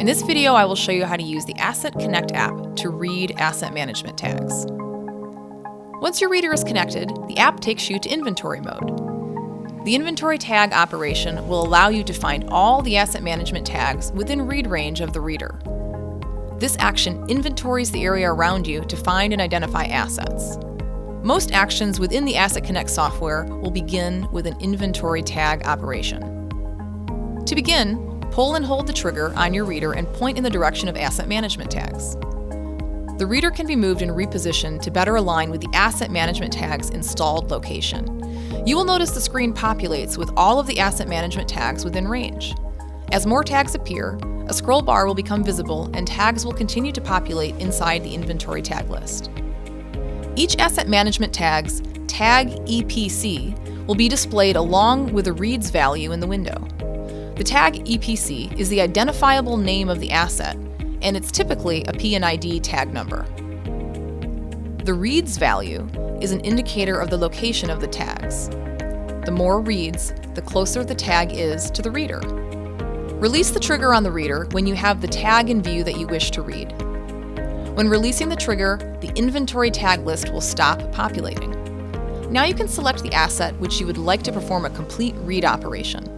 this video, I will show you how to use the Asset Connect app to read asset management tags. Once your reader is connected, the app takes you to inventory mode. The inventory tag operation will allow you to find all the asset management tags within read range of the reader. This action inventories the area around you to find and identify assets. Most actions within the Asset Connect software will begin with an inventory tag operation. To begin, pull and hold the trigger on your reader and point in the direction of asset management tags. The reader can be moved and repositioned to better align with the asset management tag's installed location. You will notice the screen populates with all of the asset management tags within range. As more tags appear, a scroll bar will become visible and tags will continue to populate inside the inventory tag list. Each asset management tag's tag EPC will be displayed along with a reads value in the window. The tag EPC is the identifiable name of the asset, and it's typically a P&ID tag number. The reads value is an indicator of the location of the tags. The more reads, the closer the tag is to the reader. Release the trigger on the reader when you have the tag in view that you wish to read. When releasing the trigger, the inventory tag list will stop populating. Now you can select the asset which you would like to perform a complete read operation.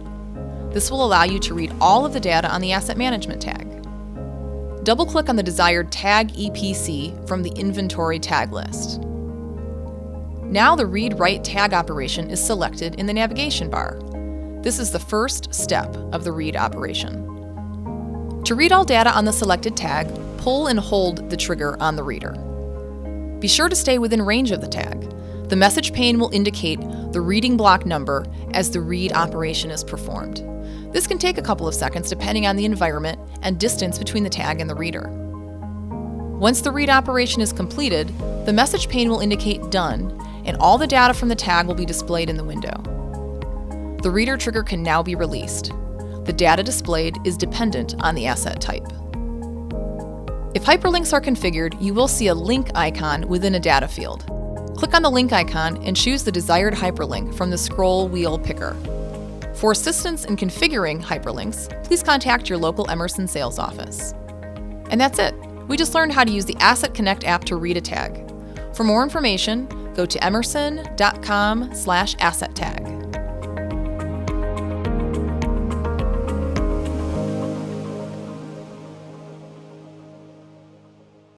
This will allow you to read all of the data on the asset management tag. Double-click on the desired tag EPC from the inventory tag list. Now the read-write tag operation is selected in the navigation bar. This is the first step of the read operation. To read all data on the selected tag, pull and hold the trigger on the reader. Be sure to stay within range of the tag. The message pane will indicate the reading block number as the read operation is performed. This can take a couple of seconds depending on the environment and distance between the tag and the reader. Once the read operation is completed, the message pane will indicate done, and all the data from the tag will be displayed in the window. The reader trigger can now be released. The data displayed is dependent on the asset type. If hyperlinks are configured, you will see a link icon within a data field. Click on the link icon and choose the desired hyperlink from the scroll wheel picker. For assistance in configuring hyperlinks, please contact your local Emerson sales office. And that's it. We just learned how to use the Asset Connect app to read a tag. For more information, go to emerson.com/assettag.